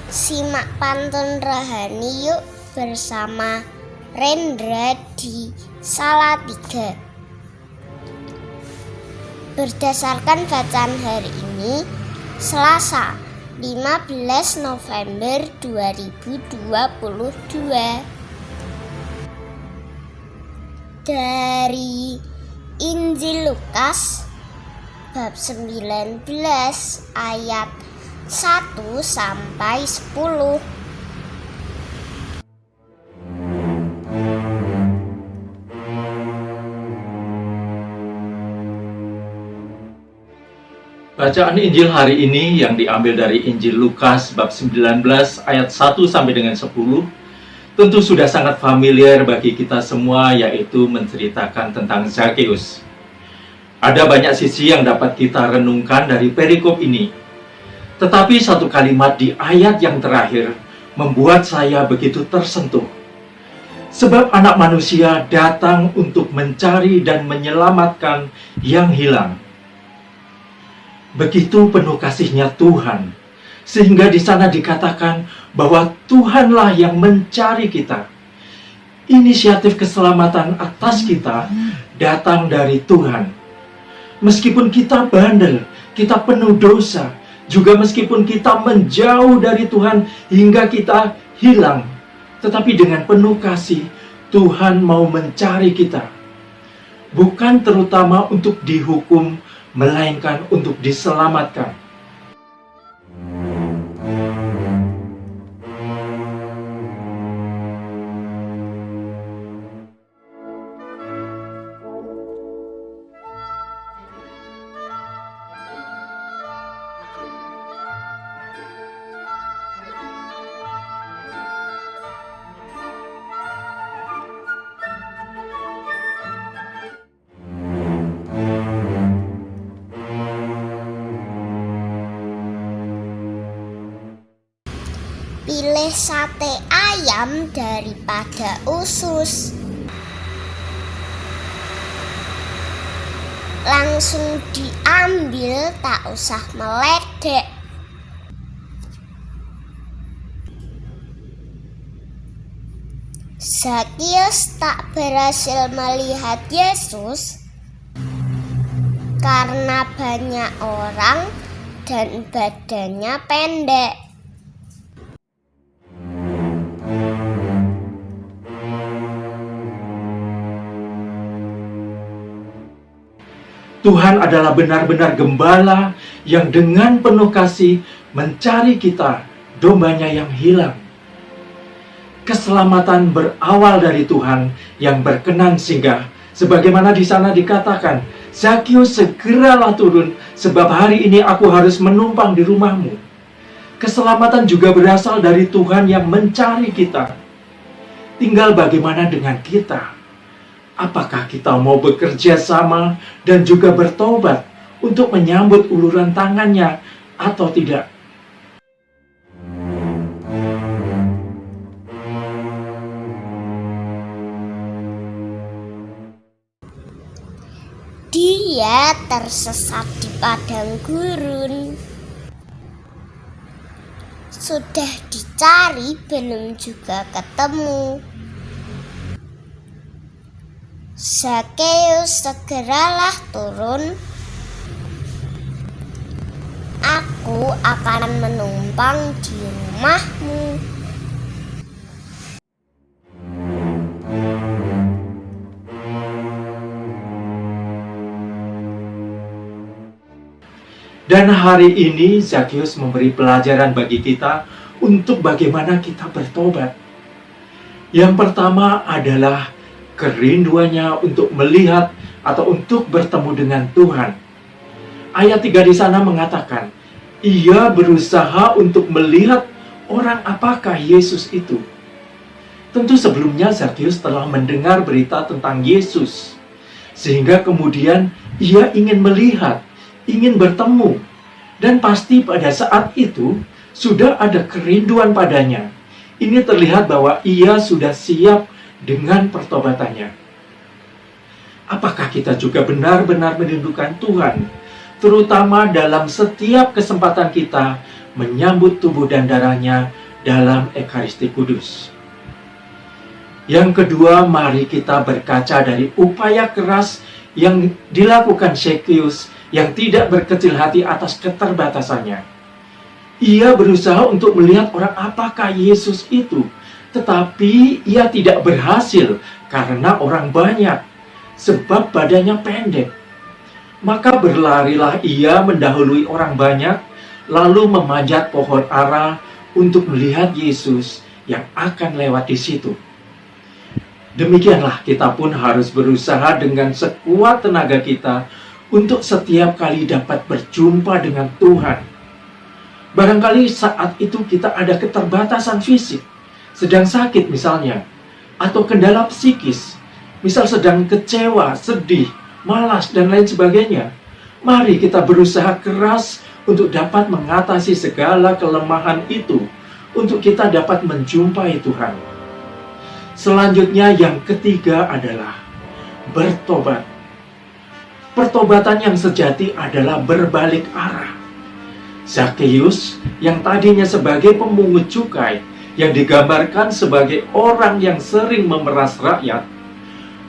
Simak pantun rohani yuk bersama Rendra di Salatiga. Berdasarkan bacaan hari ini, Selasa 15 November 2022, dari Injil Lukas bab 19 ayat 1 sampai 10. Bacaan Injil hari ini yang diambil dari Injil Lukas bab 19 ayat 1 sampai dengan 10 tentu sudah sangat familiar bagi kita semua, yaitu menceritakan tentang Zakheus. Ada banyak sisi yang dapat kita renungkan dari perikop ini. Tetapi satu kalimat di ayat yang terakhir membuat saya begitu tersentuh. Sebab anak manusia datang untuk mencari dan menyelamatkan yang hilang. Begitu penuh kasihnya Tuhan, sehingga di sana dikatakan bahwa Tuhanlah yang mencari kita. Inisiatif keselamatan atas kita datang dari Tuhan. Meskipun kita bandel, kita penuh dosa, juga meskipun kita menjauh dari Tuhan hingga kita hilang, tetapi dengan penuh kasih, Tuhan mau mencari kita. Bukan terutama untuk dihukum, melainkan untuk diselamatkan. Pilih sate ayam daripada usus. Langsung diambil, tak usah meledek. Zakheus tak berhasil melihat Yesus karena banyak orang dan badannya pendek. Tuhan adalah benar-benar gembala yang dengan penuh kasih mencari kita, dombanya yang hilang. Keselamatan berawal dari Tuhan yang berkenan singgah, sebagaimana di sana dikatakan, Zakheus segeralah turun, sebab hari ini aku harus menumpang di rumahmu. Keselamatan juga berasal dari Tuhan yang mencari kita. Tinggal bagaimana dengan kita? Apakah kita mau bekerja sama dan juga bertobat untuk menyambut uluran tangannya atau tidak? Dia tersesat di padang gurun. Sudah dicari, belum juga ketemu. Zakheus, segeralah turun. Aku akan menumpang di rumahmu. Dan hari ini Zakheus memberi pelajaran bagi kita untuk bagaimana kita bertobat. Yang pertama adalah kerinduannya untuk melihat atau untuk bertemu dengan Tuhan. Ayat 3 di sana mengatakan, ia berusaha untuk melihat orang apakah Yesus itu. Tentu sebelumnya Zakheus telah mendengar berita tentang Yesus, sehingga kemudian ia ingin melihat, ingin bertemu, dan pasti pada saat itu sudah ada kerinduan padanya. Ini terlihat bahwa ia sudah siap dengan pertobatannya. Apakah kita juga benar-benar merindukan Tuhan, terutama dalam setiap kesempatan kita menyambut tubuh dan darahnya dalam Ekaristi Kudus. Yang kedua, mari kita berkaca dari upaya keras yang dilakukan Zacchaeus yang tidak berkecil hati atas keterbatasannya. Ia berusaha untuk melihat orang apakah Yesus itu, tetapi ia tidak berhasil karena orang banyak, sebab badannya pendek. Maka berlarilah ia mendahului orang banyak, lalu memanjat pohon ara untuk melihat Yesus yang akan lewat di situ. Demikianlah kita pun harus berusaha dengan sekuat tenaga kita untuk setiap kali dapat berjumpa dengan Tuhan. Barangkali saat itu kita ada keterbatasan fisik, sedang sakit misalnya, atau kendala psikis, misal sedang kecewa, sedih, malas, dan lain sebagainya. Mari kita berusaha keras untuk dapat mengatasi segala kelemahan itu, untuk kita dapat menjumpai Tuhan. Selanjutnya yang ketiga adalah bertobat. Pertobatan yang sejati adalah berbalik arah. Zacchaeus yang tadinya sebagai pemungut cukai, yang digambarkan sebagai orang yang sering memeras rakyat,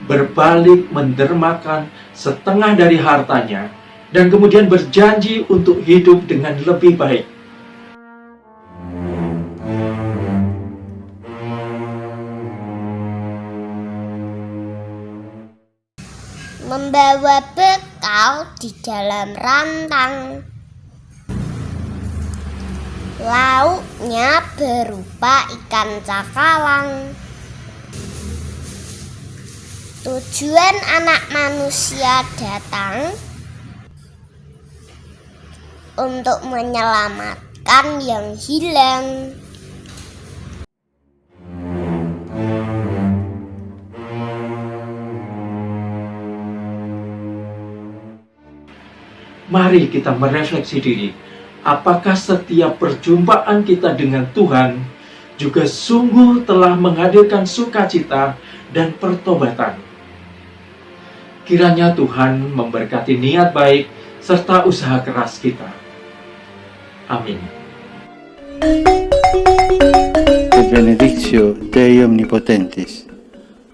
berbalik mendermakan setengah dari hartanya dan kemudian berjanji untuk hidup dengan lebih baik. Membawa bekal di dalam rantang. Lauknya berupa ikan cakalang. Tujuan anak manusia datang untuk menyelamatkan yang hilang. Mari kita merefleksi diri, apakah setiap perjumpaan kita dengan Tuhan juga sungguh telah menghadirkan sukacita dan pertobatan. Kiranya Tuhan memberkati niat baik serta usaha keras kita. Amin. Et benedictio Dei Omnipotentis,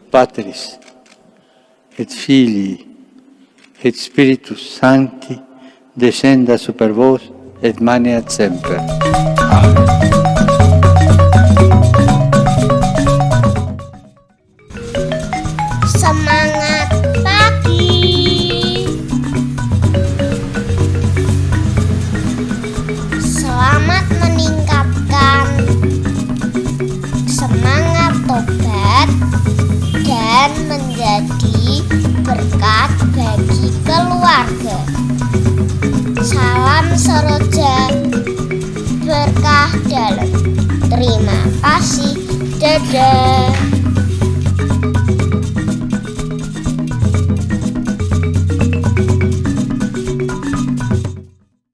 Patris, et Filii, et Spiritus Sancti, descenda super vos et maneat semper. Amen. Semangat pagi. Selamat meningkatkan semangat tobat dan menjadi berkat bagi keluarga. Salam Seroja, berkah dalam. Terima kasih. Dadah.